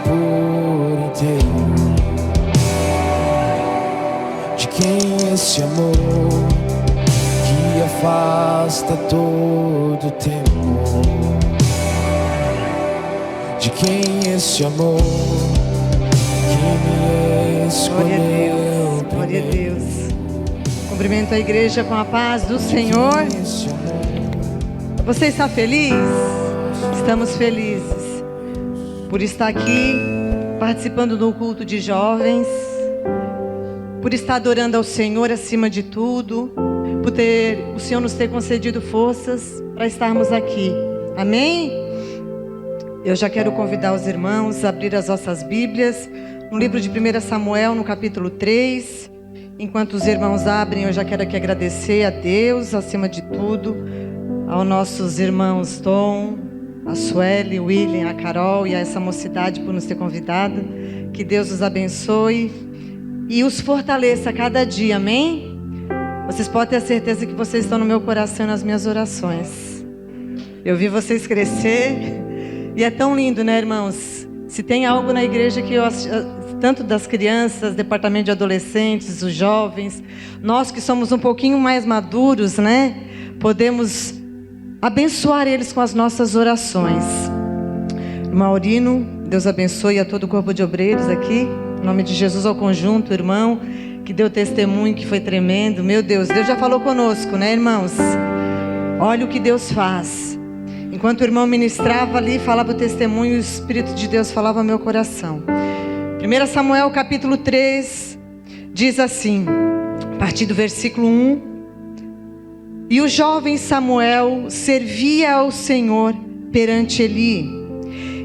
por inteiro. De quem é esse amor que afasta todo temor? De quem é esse amor que me escolheu? Glória a Deus. Cumprimento a igreja com a paz do Senhor. Você está feliz? Estamos felizes por estar aqui participando do culto de jovens, por estar adorando ao Senhor acima de tudo, por o Senhor nos ter concedido forças para estarmos aqui. Amém? Eu já quero convidar os irmãos a abrir as vossas Bíblias no livro de 1 Samuel, no capítulo 3. Enquanto os irmãos abrem, eu já quero aqui agradecer a Deus, acima de tudo, aos nossos irmãos Tom, a Sueli, o William, a Carol e a essa mocidade por nos ter convidado. Que Deus os abençoe e os fortaleça a cada dia, amém? Vocês podem ter a certeza que vocês estão no meu coração e nas minhas orações. Eu vi vocês crescer e é tão lindo, né, irmãos? Se tem algo na igreja que eu, tanto das crianças, departamento de adolescentes, os jovens, nós que somos um pouquinho mais maduros, né? Podemos abençoar eles com as nossas orações. Maurino, Deus abençoe a todo o corpo de obreiros aqui. Em nome de Jesus, ao conjunto, irmão, que deu testemunho, que foi tremendo. Meu Deus, Deus já falou conosco, né, irmãos? Olha o que Deus faz. Enquanto o irmão ministrava ali, falava o testemunho, o Espírito de Deus falava ao meu coração. 1 Samuel capítulo 3, diz assim, a partir do versículo 1. E o jovem Samuel servia ao Senhor perante Eli.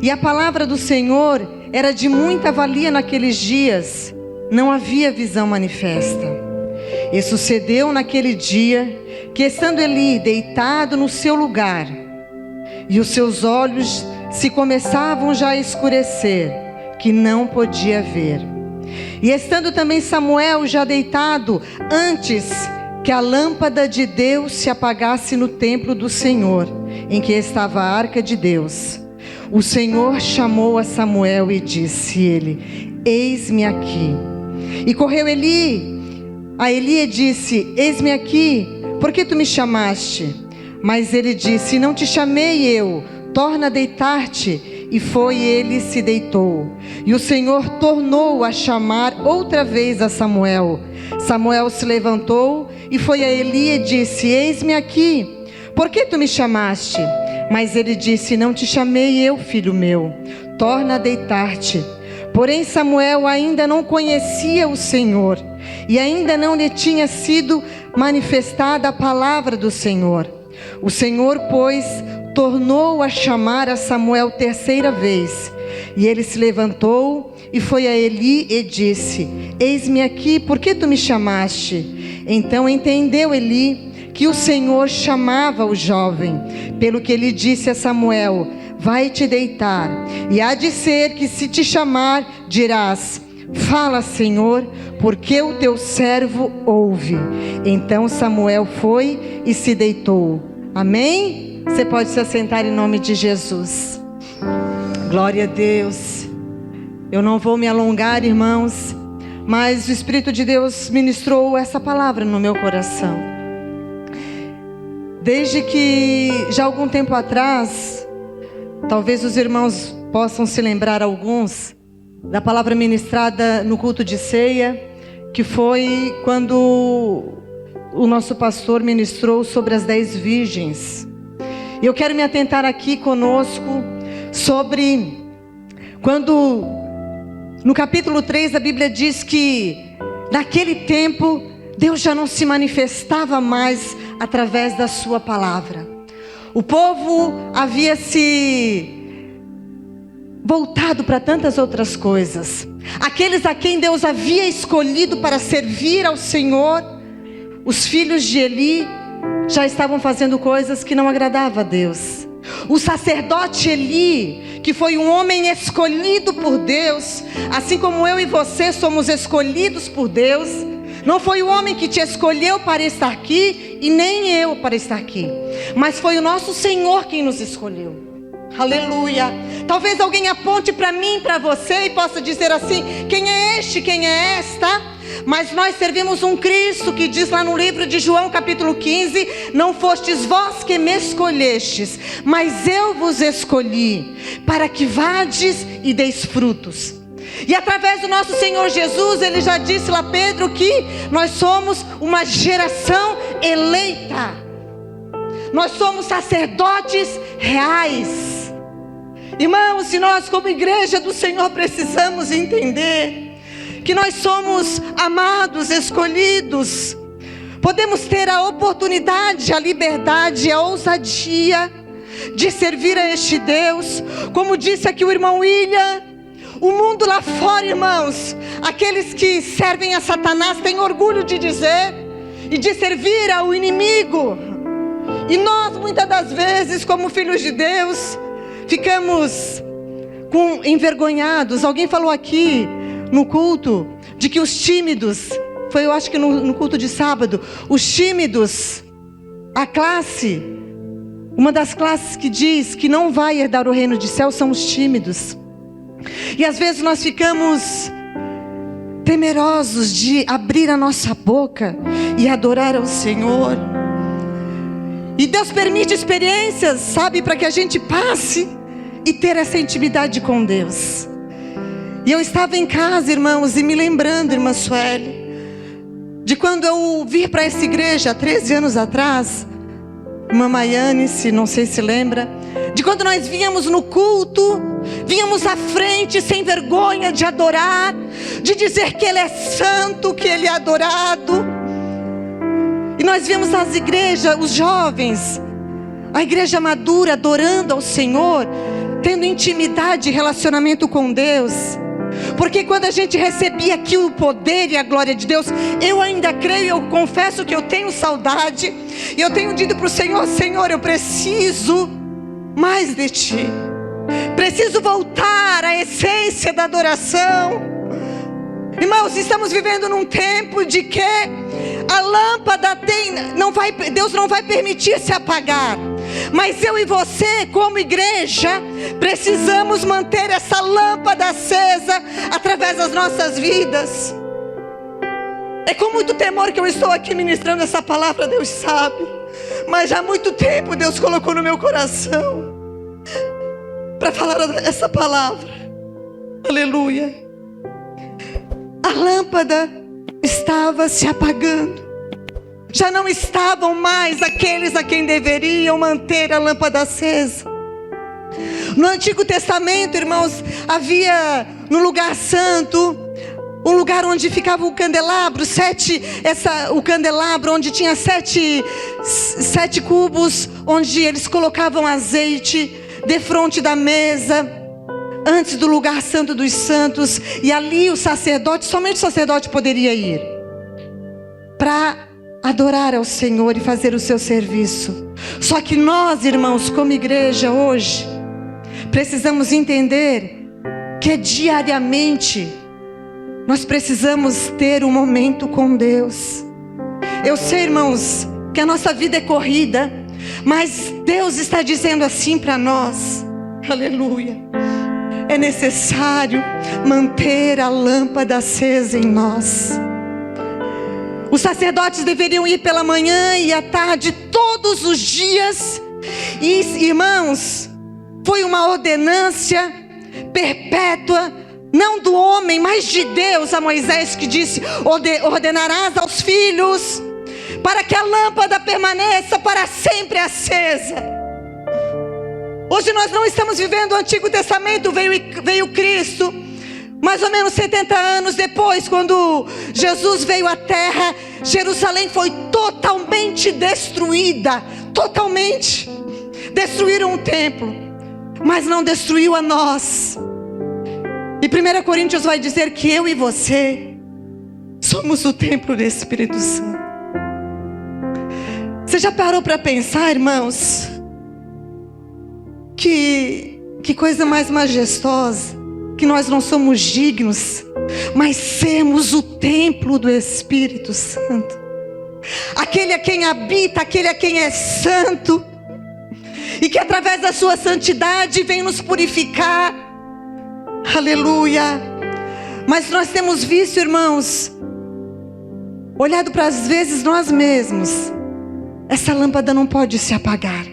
E a palavra do Senhor era de muita valia naqueles dias. Não havia visão manifesta. E sucedeu naquele dia que, estando Eli deitado no seu lugar, e os seus olhos se começavam já a escurecer, que não podia ver. E estando também Samuel já deitado, antes que a lâmpada de Deus se apagasse no templo do Senhor, em que estava a arca de Deus, o Senhor chamou a Samuel e disse ele: eis-me aqui. E correu Eli a Eli e disse: eis-me aqui, por que tu me chamaste? Mas ele disse: não te chamei eu, torna a deitar-te. E foi ele se deitou. E o Senhor tornou a chamar outra vez a Samuel. Samuel se levantou e foi a Eli e disse: eis-me aqui, por que tu me chamaste? Mas ele disse: não te chamei eu, filho meu, torna a deitar-te. Porém Samuel ainda não conhecia o Senhor, e ainda não lhe tinha sido manifestada a palavra do Senhor. O Senhor, pois, tornou a chamar a Samuel terceira vez. E ele se levantou e foi a Eli e disse: eis-me aqui, por que tu me chamaste? Então entendeu Eli que o Senhor chamava o jovem, pelo que ele disse a Samuel: vai te deitar, e há de ser que, se te chamar, dirás: fala, Senhor, porque o teu servo ouve. Então Samuel foi e se deitou. Amém? Você pode se assentar em nome de Jesus. Glória a Deus. Eu não vou me alongar, irmãos, mas o Espírito de Deus ministrou essa palavra no meu coração. Desde que, já algum tempo atrás, talvez os irmãos possam se lembrar, alguns, da palavra ministrada no culto de ceia, que foi quando o nosso pastor ministrou sobre as 10 virgens. E eu quero me atentar aqui conosco sobre quando no capítulo 3 a Bíblia diz que naquele tempo Deus já não se manifestava mais através da sua palavra. O povo havia se voltado para tantas outras coisas. Aqueles a quem Deus havia escolhido para servir ao Senhor, os filhos de Eli, já estavam fazendo coisas que não agradavam a Deus. O sacerdote Eli, que foi um homem escolhido por Deus, assim como eu e você somos escolhidos por Deus. Não foi o homem que te escolheu para estar aqui, e nem eu para estar aqui, mas foi o nosso Senhor quem nos escolheu. Aleluia. Talvez alguém aponte para mim, para você e possa dizer assim: quem é este, quem é esta? Mas nós servimos um Cristo que diz lá no livro de João capítulo 15: não fostes vós que me escolhestes, mas eu vos escolhi, para que vades e deis frutos. E através do nosso Senhor Jesus, Ele já disse lá, Pedro, que nós somos uma geração eleita. Nós somos sacerdotes reais. Irmãos, e nós como igreja do Senhor precisamos entender que nós somos amados, escolhidos. Podemos ter a oportunidade, a liberdade, a ousadia de servir a este Deus. Como disse aqui o irmão William, o mundo lá fora, irmãos, aqueles que servem a Satanás têm orgulho de dizer e de servir ao inimigo. E nós, muitas das vezes, como filhos de Deus, ficamos envergonhados. Alguém falou aqui no culto de que os tímidos, foi eu acho que no culto de sábado, os tímidos, a classe, uma das classes que diz que não vai herdar o reino de céu são os tímidos. E às vezes nós ficamos temerosos de abrir a nossa boca e adorar ao Senhor. E Deus permite experiências, sabe, para que a gente passe e ter essa intimidade com Deus. E eu estava em casa, irmãos, e me lembrando, irmã Sueli, de quando eu vim para essa igreja há 13 anos atrás. Irmã Maiane, não sei se lembra, de quando nós víamos no culto, vínhamos à frente sem vergonha de adorar, de dizer que Ele é santo, que Ele é adorado. E nós vemos as igrejas, os jovens, a igreja madura adorando ao Senhor, tendo intimidade e relacionamento com Deus. Porque quando a gente recebia aqui o poder e a glória de Deus, eu ainda creio, eu confesso que eu tenho saudade. E eu tenho dito para o Senhor: Senhor, eu preciso mais de Ti. Preciso voltar à essência da adoração. Irmãos, estamos vivendo num tempo de que a lâmpada Deus não vai permitir se apagar. Mas eu e você, como igreja, precisamos manter essa lâmpada acesa através das nossas vidas. É com muito temor que eu estou aqui ministrando essa palavra, Deus sabe. Mas já há muito tempo Deus colocou no meu coração para falar essa palavra. Aleluia. A lâmpada estava se apagando. Já não estavam mais aqueles a quem deveriam manter a lâmpada acesa. No Antigo Testamento, irmãos, havia no lugar santo um lugar onde ficava o candelabro, o candelabro onde tinha sete cubos, onde eles colocavam azeite defronte da mesa, antes do lugar santo dos santos. E ali o sacerdote, somente o sacerdote poderia ir para adorar ao Senhor e fazer o seu serviço. Só que nós, irmãos, como igreja hoje, precisamos entender que diariamente nós precisamos ter um momento com Deus. Eu sei, irmãos, que a nossa vida é corrida, mas Deus está dizendo assim para nós. Aleluia. É necessário manter a lâmpada acesa em nós. Os sacerdotes deveriam ir pela manhã e à tarde, todos os dias. E, irmãos, foi uma ordenância perpétua, não do homem, mas de Deus, a Moisés, que disse: ordenarás aos filhos, para que a lâmpada permaneça para sempre acesa. Hoje nós não estamos vivendo o Antigo Testamento, veio Cristo. Mais ou menos 70 anos depois, quando Jesus veio à terra, Jerusalém foi totalmente destruída. Totalmente. Destruíram o templo, mas não destruiu a nós. E 1 Coríntios vai dizer que eu e você somos o templo do Espírito Santo. Você já parou para pensar, irmãos, que coisa mais majestosa, que nós não somos dignos, mas sermos o templo do Espírito Santo, aquele a quem habita, aquele a quem é santo. e que através da sua santidade vem nos purificar. Aleluia. Mas nós temos visto, irmãos, olhado para às vezes nós mesmos, essa lâmpada não pode se apagar.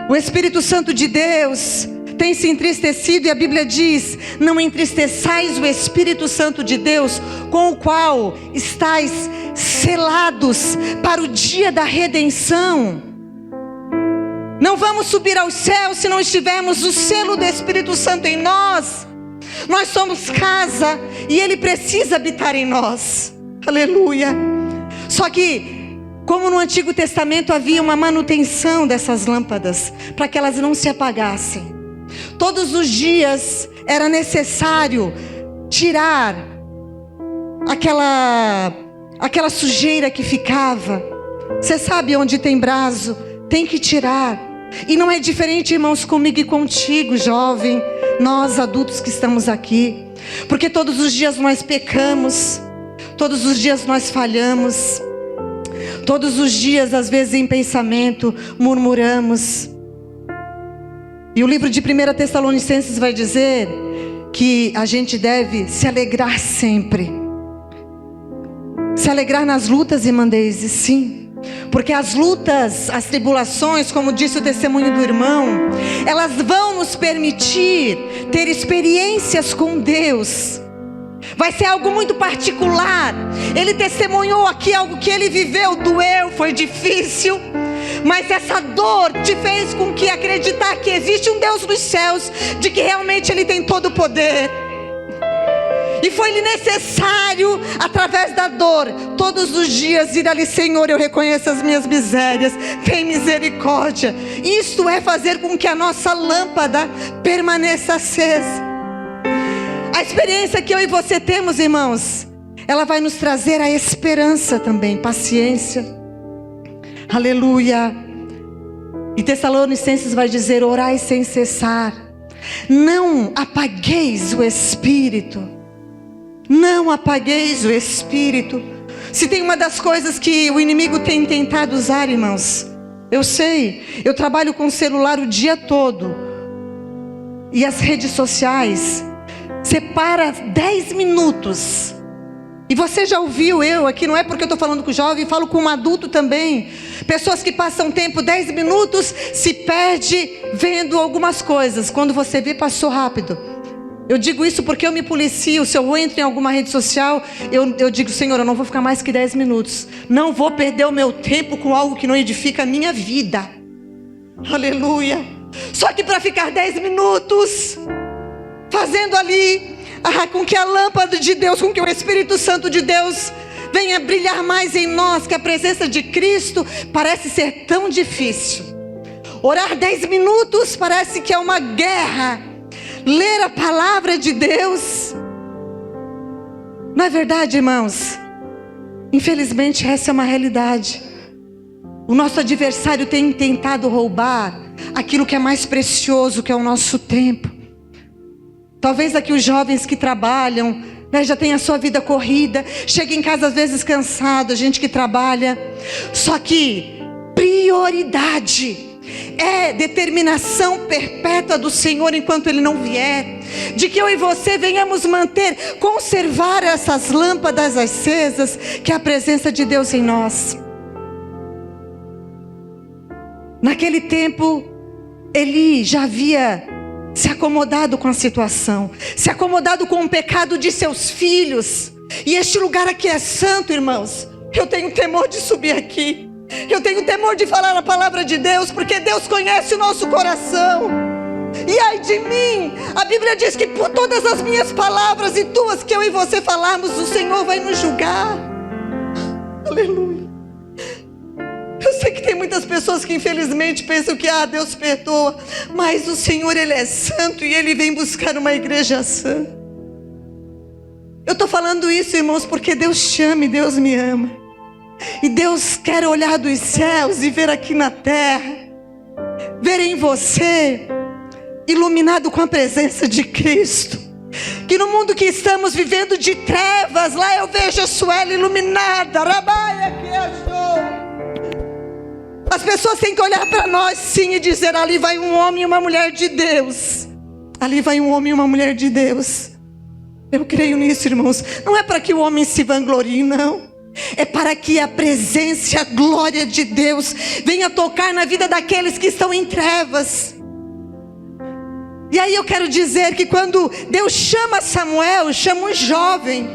O Espírito Santo de Deus tem se entristecido, e a Bíblia diz: não entristeçais o Espírito Santo de Deus, com o qual estáis selados para o dia da redenção. Não vamos subir aos céus se não estivermos o selo do Espírito Santo em nós. Nós somos casa e Ele precisa habitar em nós. Aleluia. Só que, como no Antigo Testamento havia uma manutenção dessas lâmpadas, para que elas não se apagassem, todos os dias era necessário tirar aquela sujeira que ficava. Você sabe, onde tem braso, tem que tirar. E não é diferente, irmãos, comigo e contigo, jovem, nós adultos que estamos aqui. Porque todos os dias nós pecamos, todos os dias nós falhamos, todos os dias, às vezes em pensamento, murmuramos. E o livro de 1 Tessalonicenses vai dizer que a gente deve se alegrar sempre. Se alegrar nas lutas, irmã Deise, sim. Porque as lutas, as tribulações, como disse o testemunho do irmão, elas vão nos permitir ter experiências com Deus. Vai ser algo muito particular. Ele testemunhou aqui algo que ele viveu, doeu, foi difícil. Mas essa dor te fez com que acreditar que existe um Deus nos céus, de que realmente Ele tem todo o poder. E foi-lhe necessário, através da dor, todos os dias ir ali: Senhor, eu reconheço as minhas misérias, tem misericórdia. Isto é fazer com que a nossa lâmpada permaneça acesa. A experiência que eu e você temos, irmãos, ela vai nos trazer a esperança também, paciência. Aleluia. E Tessalonicenses vai dizer: orai sem cessar, não apagueis o Espírito. Não apagueis o Espírito. Se tem uma das coisas que o inimigo tem tentado usar, irmãos, eu sei, eu trabalho com o celular o dia todo, e as redes sociais. Separa 10 minutos. E você já ouviu eu aqui, não é porque eu estou falando com o jovem, falo com um adulto também. Pessoas que passam tempo, 10 minutos, se perde vendo algumas coisas. Quando você vê, passou rápido. Eu digo isso porque eu me policio. Se eu entro em alguma rede social, eu digo: Senhor, eu não vou ficar mais que 10 minutos. Não vou perder o meu tempo com algo que não edifica a minha vida. Aleluia. Só que para ficar 10 minutos fazendo ali com que a lâmpada de Deus, com que o Espírito Santo de Deus venha brilhar mais em nós, que a presença de Cristo, parece ser tão difícil. Orar 10 minutos parece que é uma guerra. Ler a palavra de Deus, não é verdade, irmãos? Infelizmente essa é uma realidade. O nosso adversário tem tentado roubar aquilo que é mais precioso, que é o nosso tempo. Talvez aqui os jovens que trabalham, já tem a sua vida corrida, chega em casa às vezes cansado, a gente que trabalha. Só que prioridade é determinação perpétua do Senhor enquanto Ele não vier, de que eu e você venhamos manter, conservar essas lâmpadas acesas, que é a presença de Deus em nós. Naquele tempo, Eli já havia se acomodado com a situação, se acomodado com o pecado de seus filhos. E este lugar aqui é santo, irmãos. Eu tenho temor de subir aqui. Eu tenho temor de falar a palavra de Deus, porque Deus conhece o nosso coração. E ai de mim, a Bíblia diz que por todas as minhas palavras e tuas que eu e você falarmos, o Senhor vai nos julgar. Aleluia. Eu sei que tem muitas pessoas que infelizmente pensam que Deus perdoa, mas o Senhor, Ele é santo e Ele vem buscar uma igreja sã. Eu estou falando isso, irmãos, porque Deus te ama e Deus me ama. E Deus quer olhar dos céus e ver aqui na terra, ver em você, iluminado com a presença de Cristo. Que no mundo que estamos vivendo de trevas, lá eu vejo a Sueli iluminada. As pessoas têm que olhar para nós sim e dizer: ali vai um homem e uma mulher de Deus. Ali vai um homem e uma mulher de Deus. Eu creio nisso, irmãos. Não é para que o homem se vanglorie, não. É para que a presença e a glória de Deus venha tocar na vida daqueles que estão em trevas. E aí eu quero dizer que quando Deus chama Samuel, chama um jovem.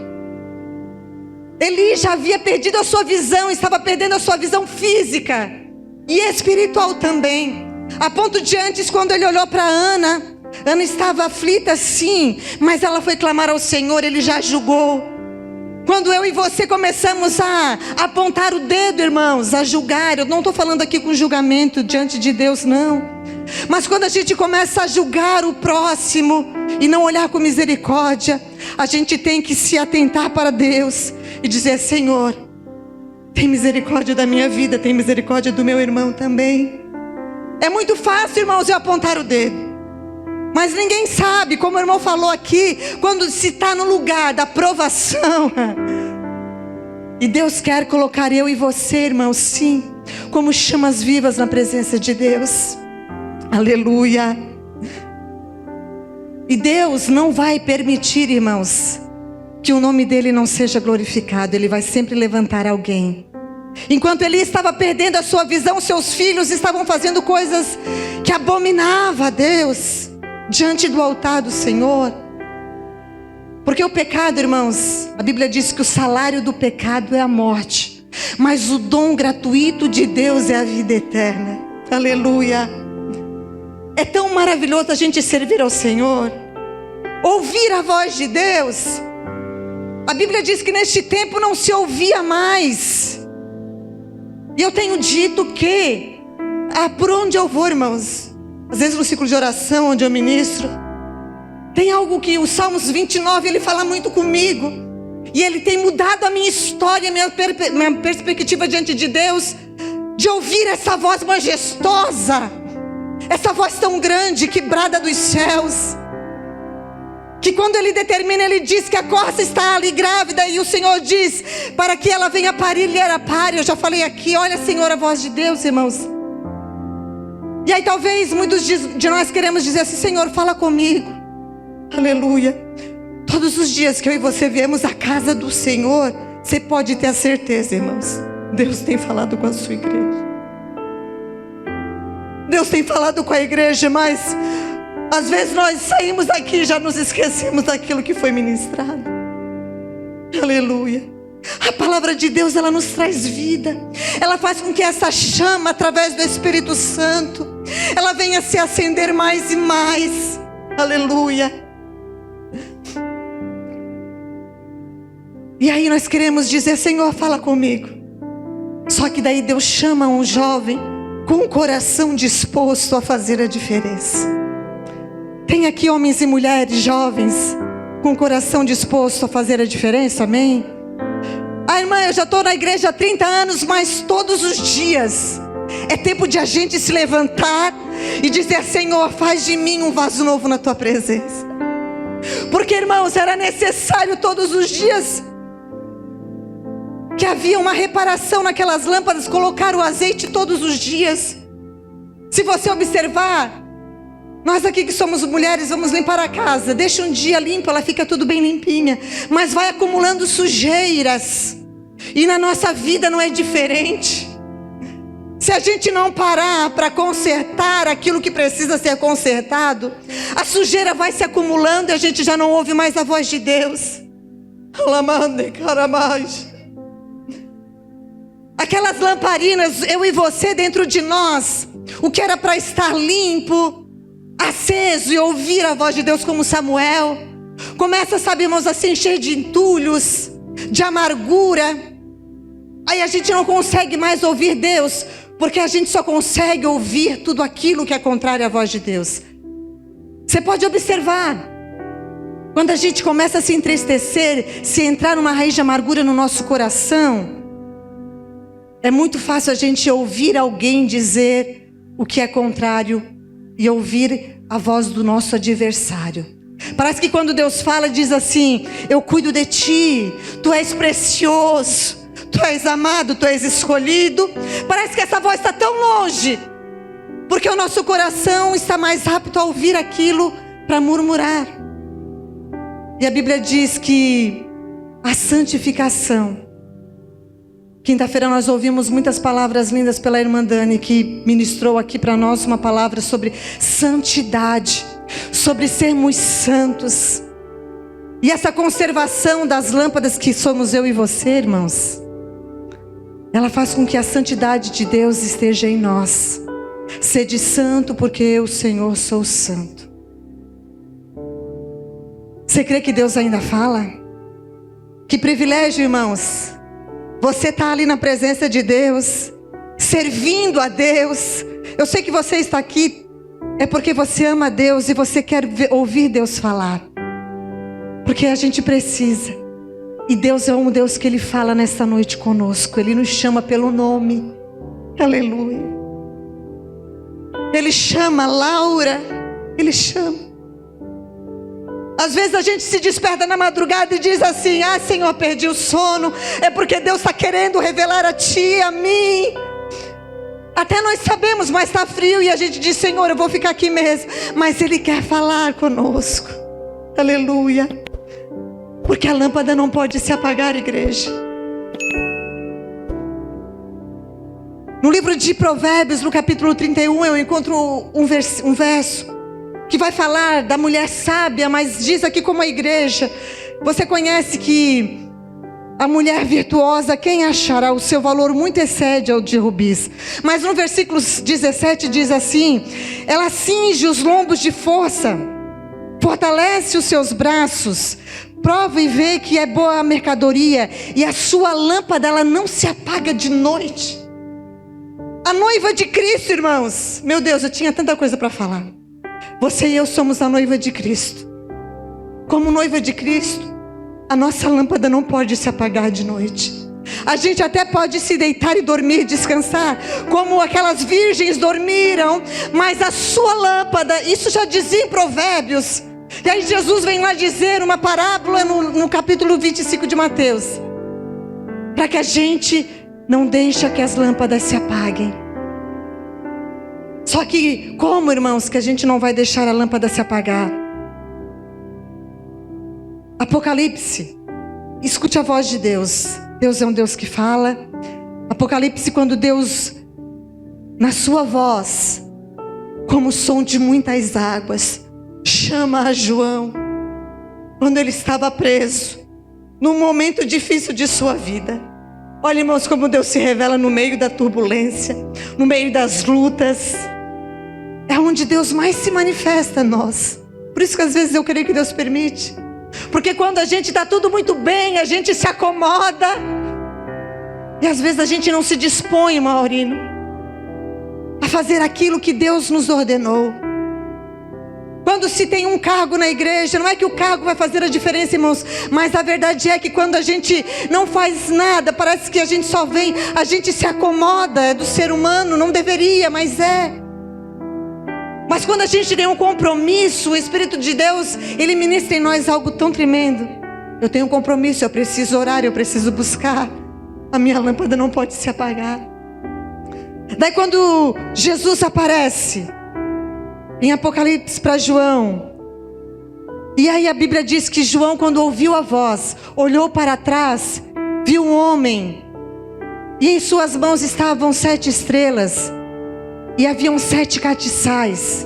Eli já havia perdido a sua visão, estava perdendo a sua visão física e espiritual também. A ponto de antes, quando ele olhou para Ana estava aflita sim, mas ela foi clamar ao Senhor, ele já julgou. Quando eu e você começamos a apontar o dedo, irmãos, a julgar, eu não estou falando aqui com julgamento diante de Deus, não. Mas quando a gente começa a julgar o próximo e não olhar com misericórdia, a gente tem que se atentar para Deus e dizer: Senhor, tem misericórdia da minha vida, tem misericórdia do meu irmão também. É muito fácil, irmãos, eu apontar o dedo, mas ninguém sabe, como o irmão falou aqui, quando se está no lugar da provação. E Deus quer colocar eu e você, irmão, sim, como chamas vivas na presença de Deus. Aleluia. E Deus não vai permitir, irmãos, que o nome dele não seja glorificado. Ele vai sempre levantar alguém. Enquanto Eli estava perdendo a sua visão, seus filhos estavam fazendo coisas que abominavam a Deus diante do altar do Senhor. Porque o pecado, irmãos, a Bíblia diz que o salário do pecado é a morte, mas o dom gratuito de Deus é a vida eterna. Aleluia. É tão maravilhoso a gente servir ao Senhor, ouvir a voz de Deus. A Bíblia diz que neste tempo não se ouvia mais. E eu tenho dito que por onde eu vou, irmãos, às vezes no ciclo de oração onde eu ministro, tem algo que o Salmos 29, ele fala muito comigo. E ele tem mudado a minha história, minha perspectiva diante de Deus, de ouvir essa voz majestosa, essa voz tão grande que brada dos céus, que quando ele determina, ele diz que a corça está ali grávida, e o Senhor diz para que ela venha parir, e ela pare. Eu já falei aqui, olha, Senhor, a voz de Deus, irmãos. E aí talvez muitos de nós queremos dizer assim: Senhor, fala comigo. Aleluia. Todos os dias que eu e você viemos à casa do Senhor, você pode ter a certeza, irmãos, Deus tem falado com a sua igreja. Deus tem falado com a igreja, mas às vezes nós saímos daqui e já nos esquecemos daquilo que foi ministrado. Aleluia. A palavra de Deus, ela nos traz vida. Ela faz com que essa chama, através do Espírito Santo, ela venha se acender mais e mais. Aleluia. E aí nós queremos dizer: Senhor, fala comigo. Só que daí Deus chama um jovem com um coração disposto a fazer a diferença. Tem aqui homens e mulheres jovens com o coração disposto a fazer a diferença, amém? Irmã, eu já estou na igreja há 30 anos, mas todos os dias é tempo de a gente se levantar e dizer: Senhor, faz de mim um vaso novo na tua presença. Porque, irmãos, era necessário todos os dias que havia uma reparação naquelas lâmpadas, colocar o azeite todos os dias. Se você observar, nós aqui que somos mulheres, vamos limpar a casa, deixa um dia limpo, ela fica tudo bem limpinha, mas vai acumulando sujeiras. E na nossa vida não é diferente. Se a gente não parar para consertar aquilo que precisa ser consertado, a sujeira vai se acumulando e a gente já não ouve mais a voz de Deus. Aquelas lamparinas, eu e você dentro de nós, o que era para estar limpo, aceso e ouvir a voz de Deus como Samuel, começa, sabe, irmãos, a se encher de entulhos, de amargura. Aí a gente não consegue mais ouvir Deus, porque a gente só consegue ouvir tudo aquilo que é contrário à voz de Deus. Você pode observar, quando a gente começa a se entristecer, se entrar numa raiz de amargura no nosso coração, é muito fácil a gente ouvir alguém dizer o que é contrário e ouvir a voz do nosso adversário. Parece que quando Deus fala, diz assim: eu cuido de ti, tu és precioso, Tu és amado, Tu és escolhido. Parece que essa voz está tão longe, porque o nosso coração está mais apto a ouvir aquilo para murmurar. E a Bíblia diz que a santificação. Quinta-feira nós ouvimos muitas palavras lindas pela irmã Dani, que ministrou aqui para nós uma palavra sobre santidade, sobre sermos santos. E essa conservação das lâmpadas que somos eu e você, irmãos, ela faz com que a santidade de Deus esteja em nós. Sede santo, porque eu, Senhor, sou santo. Você crê que Deus ainda fala? Que privilégio, irmãos. Você está ali na presença de Deus, servindo a Deus. Eu sei que você está aqui, é porque você ama a Deus e você quer ouvir Deus falar. Porque a gente precisa. E Deus é um Deus que Ele fala nesta noite conosco. Ele nos chama pelo nome. Aleluia. Ele chama Laura. Ele chama. Às vezes a gente se desperta na madrugada e diz assim: ah, Senhor, perdi o sono. É porque Deus está querendo revelar a ti, a mim. Até nós sabemos, mas está frio. E a gente diz: Senhor, eu vou ficar aqui mesmo. Mas Ele quer falar conosco. Aleluia. Porque a lâmpada não pode se apagar, igreja. No livro de Provérbios, no capítulo 31, eu encontro um verso que vai falar da mulher sábia, mas diz aqui como a igreja. Você conhece que a mulher virtuosa, quem achará? O seu valor muito excede ao de rubis. Mas no versículo 17 diz assim: ela cinge os lombos de força, fortalece os seus braços, prova e vê que é boa a mercadoria, e a sua lâmpada ela não se apaga de noite. A noiva de Cristo, irmãos. Meu Deus, eu tinha tanta coisa para falar. Você e eu somos a noiva de Cristo. Como noiva de Cristo, a nossa lâmpada não pode se apagar de noite. A gente até pode se deitar e dormir, descansar, como aquelas virgens dormiram, mas a sua lâmpada, isso já dizia em Provérbios. E aí Jesus vem lá dizer uma parábola no capítulo 25 de Mateus, para que a gente não deixe que as lâmpadas se apaguem. Só que como, irmãos, que a gente não vai deixar a lâmpada se apagar? Apocalipse, escute a voz de Deus. Deus é um Deus que fala. Apocalipse, quando Deus, na sua voz, como o som de muitas águas, chama a João, quando ele estava preso, num momento difícil de sua vida. Olha, irmãos, como Deus se revela no meio da turbulência, no meio das lutas. É onde Deus mais se manifesta a nós. Por isso que às vezes eu creio que Deus permite. Porque quando a gente está tudo muito bem, a gente se acomoda. E às vezes a gente não se dispõe, Maurino, a fazer aquilo que Deus nos ordenou. Quando se tem um cargo na igreja, não é que o cargo vai fazer a diferença, irmãos, mas a verdade é que quando a gente não faz nada, parece que a gente só vem, a gente se acomoda, é do ser humano, não deveria, mas é. Mas quando a gente tem um compromisso, o Espírito de Deus, Ele ministra em nós algo tão tremendo. Eu tenho um compromisso, eu preciso orar, eu preciso buscar. A minha lâmpada não pode se apagar. Daí quando Jesus aparece em Apocalipse para João, e aí a Bíblia diz que João, quando ouviu a voz, olhou para trás, viu um homem, e em suas mãos estavam 7 estrelas, e haviam 7 castiçais.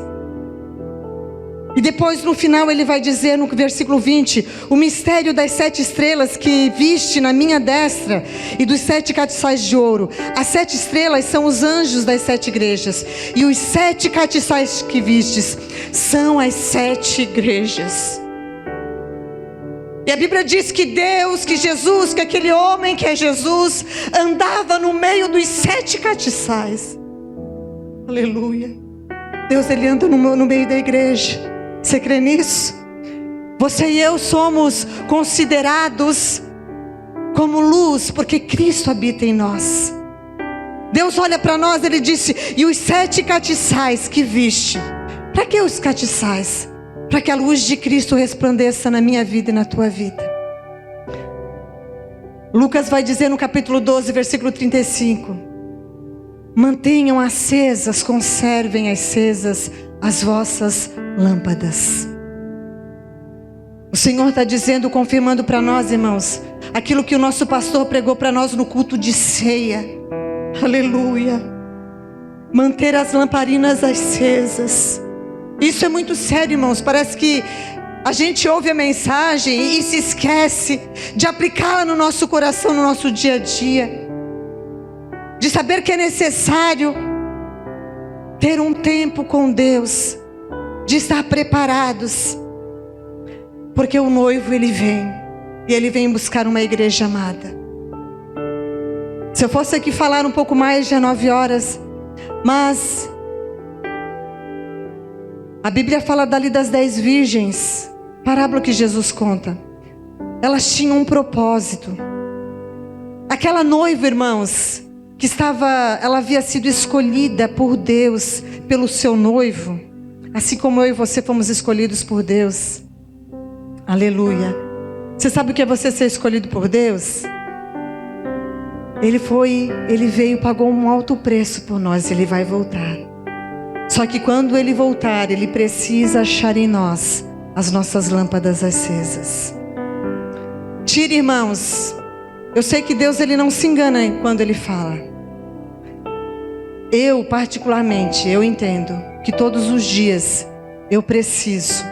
E depois no final ele vai dizer no versículo 20: o mistério das 7 estrelas que viste na minha destra e dos 7 castiçais de ouro. As 7 estrelas são os anjos das 7 igrejas, e os 7 castiçais que vistes são as 7 igrejas. E a Bíblia diz que Deus, que Jesus, que aquele homem que é Jesus, andava no meio dos 7 castiçais. Aleluia. Deus, Ele anda no meio da igreja. Você crê nisso? Você e eu somos considerados como luz, porque Cristo habita em nós. Deus olha para nós, Ele disse: e os 7 castiçais que viste. Para que os castiçais? Para que a luz de Cristo resplandeça na minha vida e na tua vida. Lucas vai dizer no capítulo 12, versículo 35: mantenham acesas, conservem acesas as vossas lâmpadas. O Senhor está dizendo, confirmando para nós, irmãos, aquilo que o nosso pastor pregou para nós no culto de ceia. Aleluia. Manter as lamparinas acesas. Isso é muito sério, irmãos. Parece que a gente ouve a mensagem e se esquece de aplicá-la no nosso coração, no nosso dia a dia. De saber que é necessário ter um tempo com Deus, de estar preparados. Porque o noivo, ele vem, e ele vem buscar uma igreja amada. Se eu fosse aqui falar um pouco mais, já 9 horas, mas a Bíblia fala dali das 10 virgens, parábola que Jesus conta. Elas tinham um propósito. Aquela noiva, irmãos, ela havia sido escolhida por Deus, pelo seu noivo, assim como eu e você fomos escolhidos por Deus. Aleluia. Você sabe o que é você ser escolhido por Deus? Ele veio, pagou um alto preço por nós, ele vai voltar. Só que quando ele voltar, ele precisa achar em nós as nossas lâmpadas acesas. Tire, irmãos. Eu sei que Deus, ele não se engana quando ele fala. Eu, particularmente, eu entendo que todos os dias eu preciso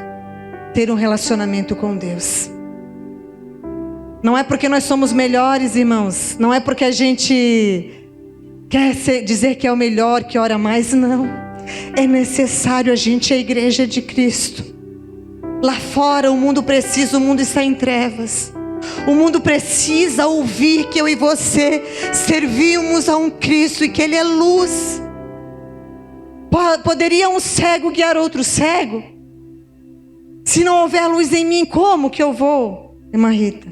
ter um relacionamento com Deus. Não é porque nós somos melhores, irmãos. Não é porque a gente quer dizer que é o melhor, que ora mais. Não. É necessário, a gente é a igreja de Cristo. Lá fora o mundo precisa, o mundo está em trevas. O mundo precisa ouvir que eu e você servimos a um Cristo e que Ele é luz. Poderia um cego guiar outro cego? Se não houver luz em mim, como que eu vou, irmã Rita?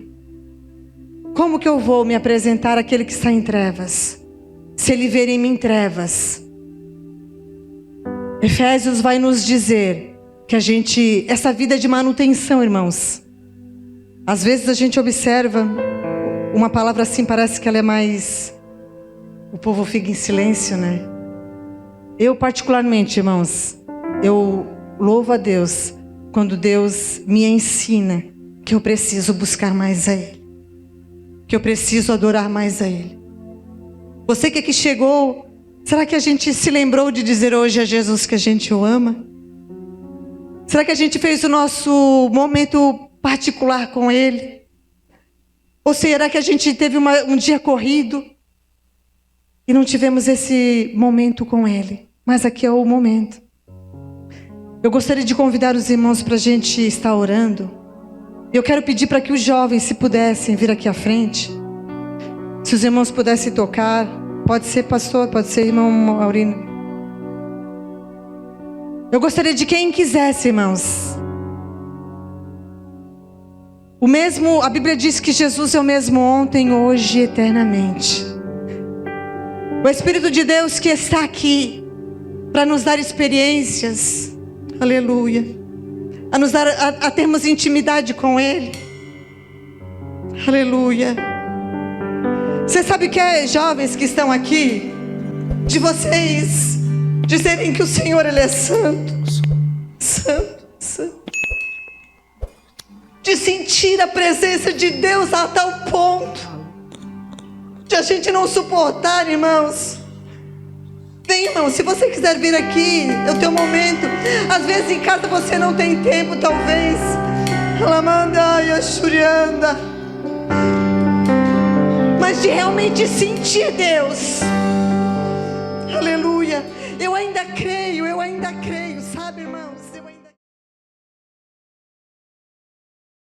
Como que eu vou me apresentar àquele que está em trevas? Se ele ver em mim trevas. Efésios vai nos dizer que essa vida de manutenção, irmãos. Às vezes a gente observa uma palavra assim, parece que ela é mais... O povo fica em silêncio, né? Eu particularmente, irmãos, eu louvo a Deus quando Deus me ensina que eu preciso buscar mais a Ele, que eu preciso adorar mais a Ele. Você que aqui chegou, será que a gente se lembrou de dizer hoje a Jesus que a gente o ama? Será que a gente fez o nosso momento particular com Ele? Ou será que a gente teve um dia corrido e não tivemos esse momento com Ele? Mas aqui é o momento. Eu gostaria de convidar os irmãos para a gente estar orando. Eu quero pedir para que os jovens, se pudessem, vir aqui à frente. Se os irmãos pudessem tocar. Pode ser pastor, pode ser irmão Maurino. Eu gostaria de quem quisesse, irmãos. A Bíblia diz que Jesus é o mesmo ontem, hoje e eternamente. O Espírito de Deus que está aqui para nos dar experiências. Aleluia. A termos intimidade com Ele. Aleluia. Você sabe o que é, jovens que estão aqui? De vocês dizerem que o Senhor, Ele é santo. Santo, santo. De sentir a presença de Deus a tal ponto de a gente não suportar, irmãos. Vem, irmão, se você quiser vir aqui, é o teu momento. Às vezes em casa você não tem tempo, talvez. Alamanda e Ashurianda. Mas de realmente sentir Deus. Aleluia. Eu ainda creio, sabe, irmãos?